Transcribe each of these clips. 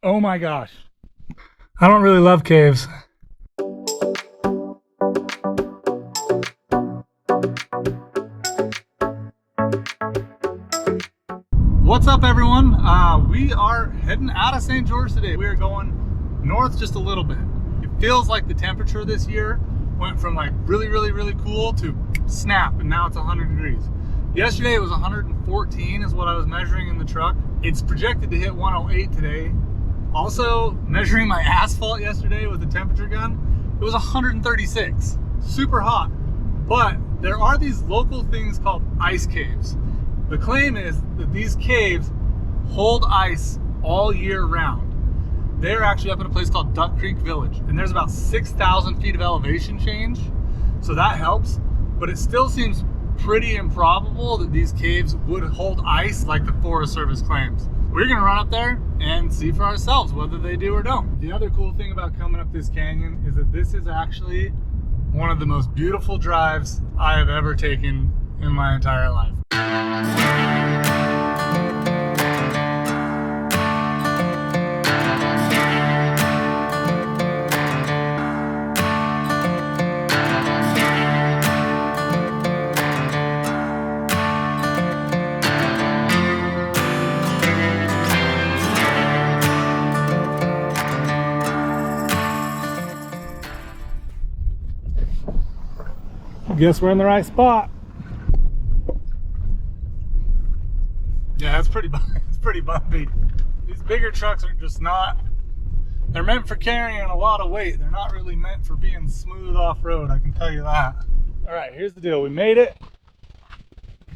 Oh my gosh. I don't really love caves. What's up, everyone? We are heading out of St. George today. We are going north just a little bit. It feels like the temperature this year went from like really cool to snap, and now it's 100 degrees. Yesterday it was 114 is what I was measuring in the truck. It's projected to hit 108 today. Also, measuring my asphalt yesterday with the temperature gun, it was 136. Super hot. But there are these local things called ice caves. The claim is that these caves hold ice all year round. They're actually up in a place called Duck Creek Village, and there's about 6,000 feet of elevation change, so that helps. But it still seems pretty improbable that these caves would hold ice like the Forest Service claims. We're gonna run up there and see for ourselves whether they do or don't. The other cool thing about coming up this canyon is that this is actually one of the most beautiful drives I have ever taken in my entire life. Guess we're in the right spot. Yeah, it's pretty bumpy. These bigger trucks are just not, they're meant for carrying a lot of weight. They're not really meant for being smooth off-road, I can tell you that. All right, here's the deal. We made it.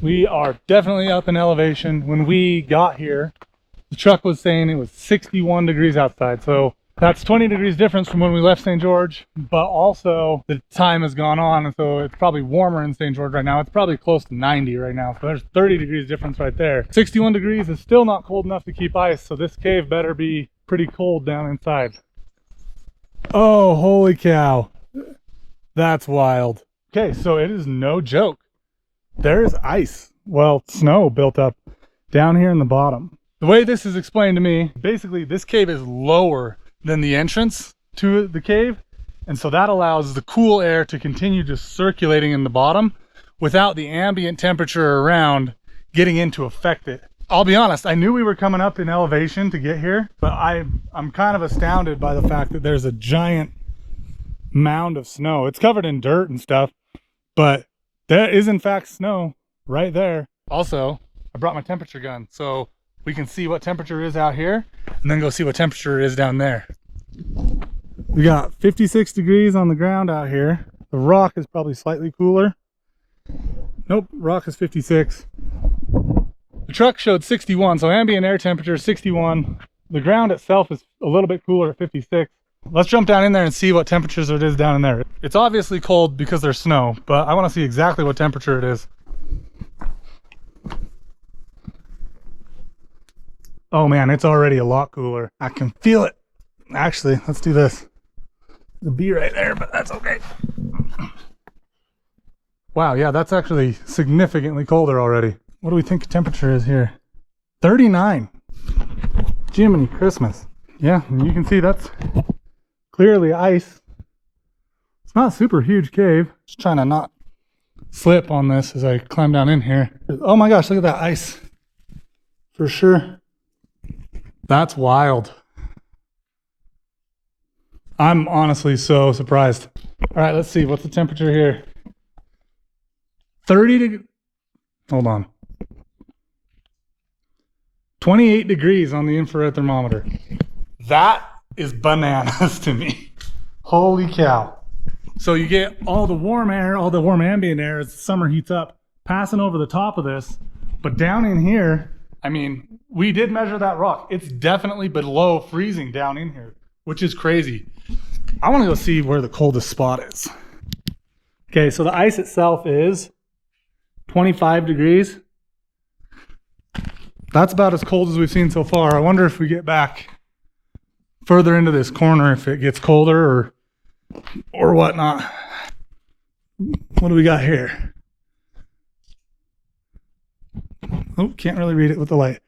We are definitely up in elevation. When we got here, the truck was saying it was 61 degrees outside. So that's 20 degrees difference from when we left St. George, but also the time has gone on, and so it's probably warmer in St. George right now. It's probably close to 90 right now, so there's 30 degrees difference right there. 61 degrees is still not cold enough to keep ice, so this cave better be pretty cold down inside. Oh, holy cow. That's wild. Okay, so it is no joke. There is ice, well, snow built up down here in the bottom. The way this is explained to me, basically this cave is lower than the entrance to the cave, and so that allows the cool air to continue just circulating in the bottom without the ambient temperature around getting in to affect it. I'll be honest, I knew we were coming up in elevation to get here, but I'm kind of astounded by the fact that there's a giant mound of snow. It's covered in dirt and stuff, but there is in fact snow right there. Also, I brought my temperature gun, so we can see what temperature is out here and then go see what temperature is down there. We got 56 degrees on the ground out here. The rock is probably slightly cooler. Nope, rock is 56. The truck showed 61, so ambient air temperature is 61. The ground itself is a little bit cooler at 56. Let's jump down in there and see what temperatures it is down in there. It's obviously cold because there's snow, but I want to see exactly what temperature it is. Oh man, it's already a lot cooler. I can feel it. Actually, let's do this. There's a bee right there, but that's okay. Wow, yeah, that's actually significantly colder already. What do we think temperature is here? 39. Jiminy Christmas. Yeah, and you can see that's clearly ice. It's not a super huge cave. Just trying to not slip on this as I climb down in here. Oh my gosh, look at that ice. For sure. That's wild. I'm honestly so surprised. All right, let's see. What's the temperature here? 30 degrees. Hold on. 28 degrees on the infrared thermometer. That is bananas to me. Holy cow. So you get all the warm air, all the warm ambient air as the summer heats up, passing over the top of this. But down in here, I mean, we did measure that rock. It's definitely below freezing down in here, which is crazy. I want to go see where the coldest spot is. Okay, so the ice itself is 25 degrees. That's about as cold as we've seen so far. I wonder if we get back further into this corner, if it gets colder or whatnot. What do we got here? Oh, can't really read it with the light.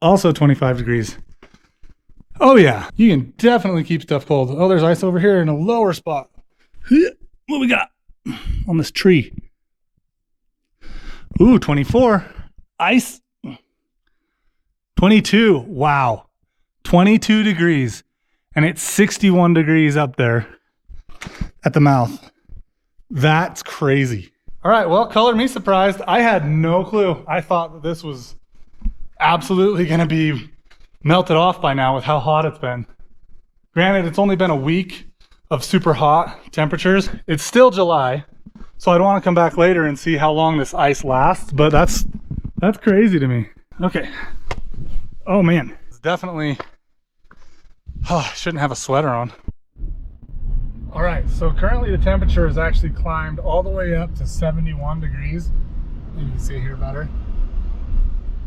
Also 25 degrees. Oh yeah, you can definitely keep stuff cold. Oh, there's ice over here in a lower spot. What we got on this tree? Ooh, 24. Ice. 22. Wow. 22 degrees. And it's 61 degrees up there at the mouth. That's crazy. All right, well, color me surprised. I had no clue. I thought that this was absolutely gonna be melted off by now with how hot it's been. Granted, it's only been a week of super hot temperatures. It's still July, so I'd want to come back later and see how long this ice lasts, but that's crazy to me. Okay. Oh man, it's definitely, I shouldn't have a sweater on. All right, so currently the temperature has actually climbed all the way up to 71 degrees. You can see here better.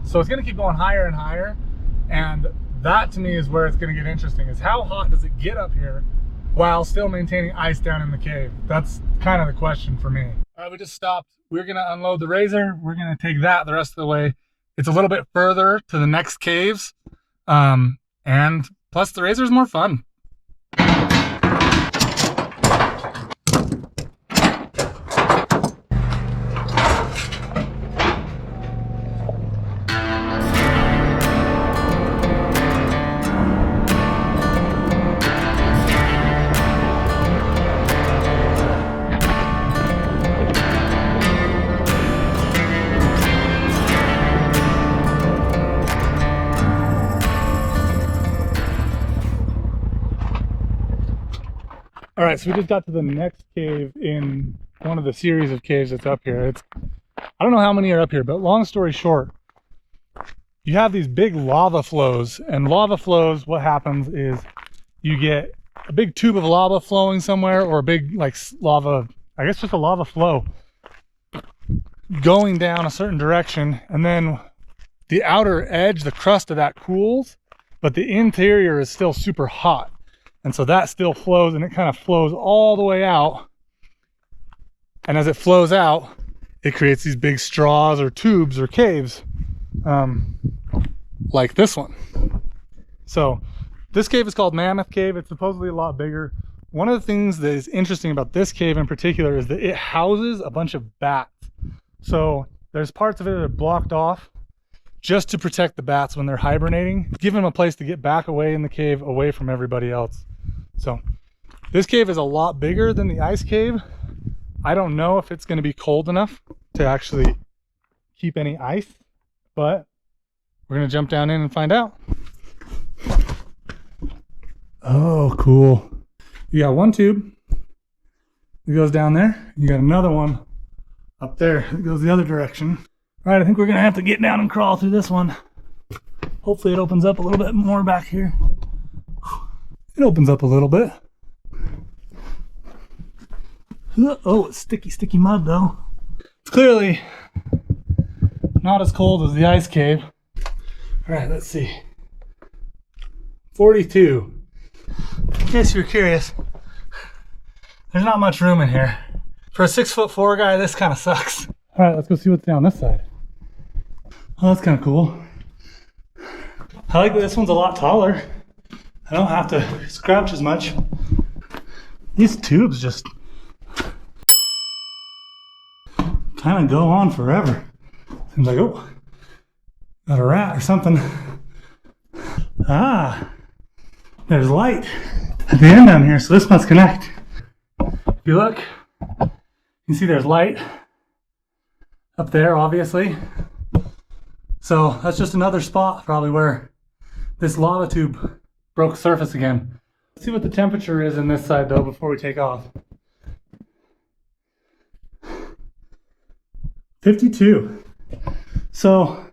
So it's gonna keep going higher and higher. And that to me is where it's gonna get interesting, is how hot does it get up here while still maintaining ice down in the cave? That's kind of the question for me. All right, we just stopped. We're gonna unload the razor. We're gonna take that the rest of the way. It's a little bit further to the next caves. And plus the razor is more fun. All right, so we just got to the next cave in one of the series of caves that's up here. I don't know how many are up here, but long story short, you have these big lava flows, and lava flows, what happens is you get a big tube of lava flowing somewhere, or a big like lava, I guess just a lava flow going down a certain direction, and then the outer edge, the crust of that cools, but the interior is still super hot. And so that still flows, and it kind of flows all the way out. And as it flows out, it creates these big straws or tubes or caves, like this one. So this cave is called Mammoth Cave. It's supposedly a lot bigger. One of the things that is interesting about this cave in particular is that it houses a bunch of bats. So there's parts of it that are blocked off just to protect the bats when they're hibernating, give them a place to get back away in the cave, away from everybody else. So this cave is a lot bigger than the ice cave. I don't know if it's going to be cold enough to actually keep any ice, but we're going to jump down in and find out. Oh, cool. You got one tube that goes down there. You got another one up there that goes the other direction. All right, I think we're going to have to get down and crawl through this one. Hopefully it opens up a little bit more back here. It opens up a little bit. Oh, it's sticky mud though. It's clearly not as cold as the ice cave. All right, let's see. 42. In case you're curious, there's not much room in here. For a 6'4" guy, this kind of sucks. All right, let's go see what's down this side. Oh, that's kind of cool. I like that this one's a lot taller. I don't have to scratch as much. These tubes just kind of go on forever. Seems like, oh, got a rat or something. Ah, there's light at the end down here, so this must connect. If you look, you can see there's light up there, obviously. So that's just another spot probably where this lava tube broke surface again. Let's see what the temperature is in this side though before we take off. 52. So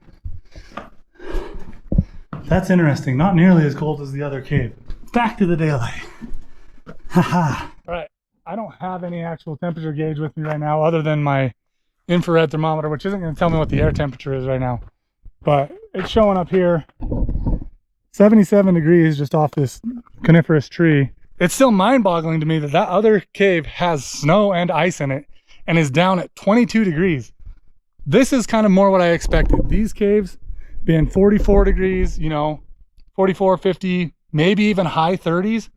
that's interesting. Not nearly as cold as the other cave. Back to the daylight. Haha. All right. I don't have any actual temperature gauge with me right now other than my infrared thermometer, which isn't going to tell me what the air temperature is right now. But it's showing up here 77 degrees just off this coniferous tree. It's still mind-boggling to me that that other cave has snow and ice in it and is down at 22 degrees. This is kind of more what I expected. These caves being 44 degrees, you know, 44, 50, maybe even high 30s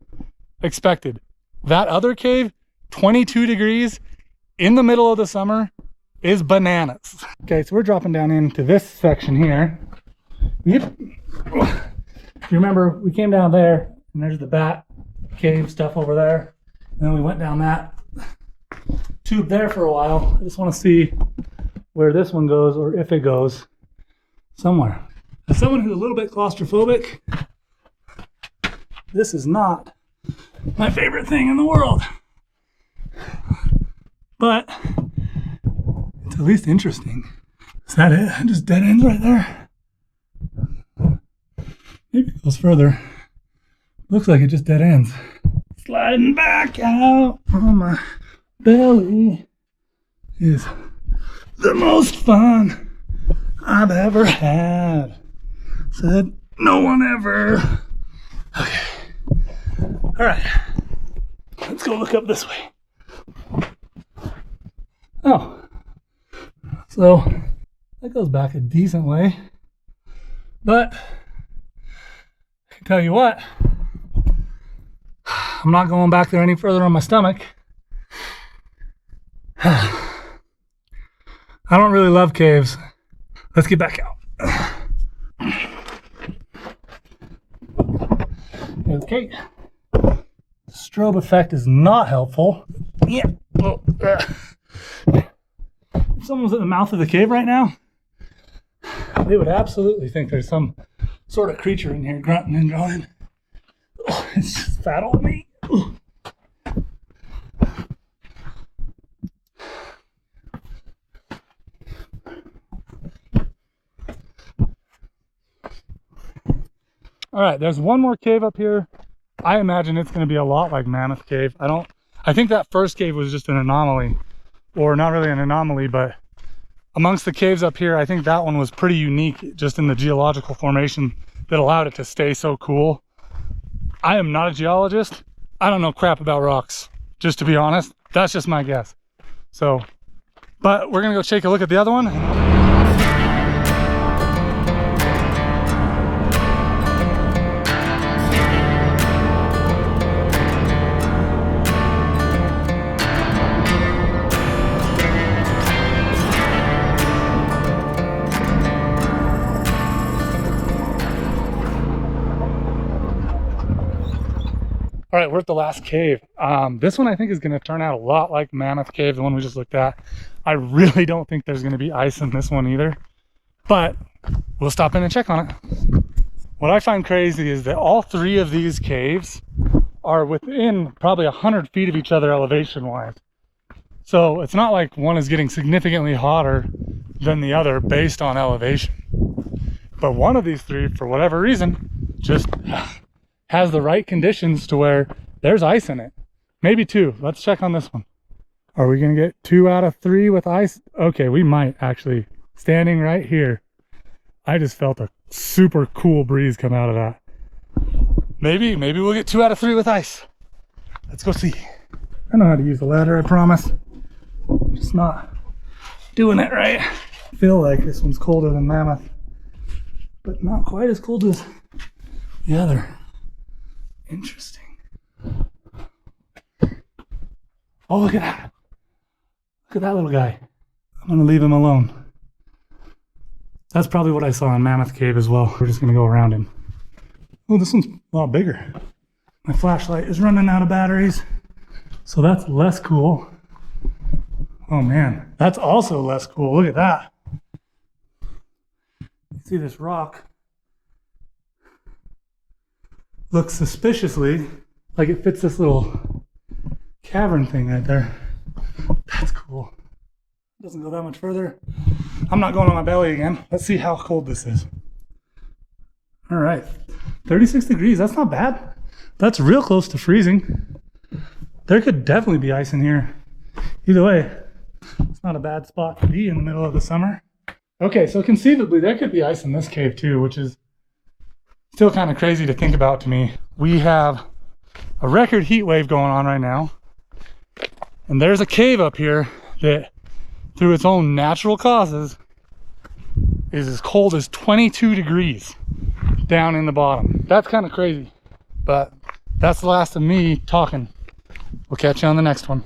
expected. That other cave, 22 degrees in the middle of the summer is bananas. Okay, so we're dropping down into this section here. Yep. If you remember, we came down there and there's the bat cave stuff over there. And then we went down that tube there for a while. I just want to see where this one goes, or if it goes somewhere. As someone who's a little bit claustrophobic, this is not my favorite thing in the world. But it's at least interesting. Is that it? Just dead ends right there? Maybe it goes further. Looks like it just dead ends. Sliding back out on my belly is the most fun I've ever had. Said no one ever. Okay. All right. Let's go look up this way. Oh. So that goes back a decent way. But I can tell you what, I'm not going back there any further on my stomach. I don't really love caves. Let's get back out. Okay. Strobe effect is not helpful. Yeah. Oh, if someone was at the mouth of the cave right now, they would absolutely think there's some sort of creature in here grunting and groaning. Oh, it's just fat old me. Oh. All right, there's one more cave up here. I imagine it's going to be a lot like Mammoth Cave. I think that first cave was just an anomaly, or not really an anomaly, but amongst the caves up here, I think that one was pretty unique just in the geological formation that allowed it to stay so cool. I am not a geologist. I don't know crap about rocks, just to be honest. That's just my guess. So, but we're gonna go take a look at the other one. All right, we're at the last cave. This one I think is going to turn out a lot like Mammoth Cave, the one we just looked at. I really don't think there's going to be ice in this one either, but we'll stop in and check on it. What I find crazy is that all three of these caves are within probably 100 feet of each other elevation-wise. So it's not like one is getting significantly hotter than the other based on elevation. But one of these three, for whatever reason, just has the right conditions to where there's ice in it. Maybe two. Let's check on this one. Are we gonna get 2 out of 3 with ice? Okay, we might actually. Standing right here, I just felt a super cool breeze come out of that. Maybe we'll get 2 out of 3 with ice. Let's go see. I know how to use a ladder, I promise. I'm just not doing it right. I feel like this one's colder than Mammoth, but not quite as cold as the other. Interesting. Oh, look at that. Look at that little guy. I'm gonna leave him alone. That's probably what I saw in Mammoth Cave as well. We're just gonna go around him. Oh, this one's a lot bigger. My flashlight is running out of batteries, so that's less cool. Oh man, that's also less cool. Look at that. You see this rock looks suspiciously like it fits this little cavern thing right there. That's cool. Doesn't go that much further. I'm not going on my belly again. Let's see how cold this is. All right, 36 degrees, that's not bad. That's real close to freezing. There could definitely be ice in here. Either way, it's not a bad spot to be in the middle of the summer. Okay, so conceivably there could be ice in this cave too, which is still kind of crazy to think about to me. We have a record heat wave going on right now, and there's a cave up here that through its own natural causes is as cold as 22 degrees down in the bottom. That's kind of crazy. But that's the last of me talking. We'll catch you on the next one.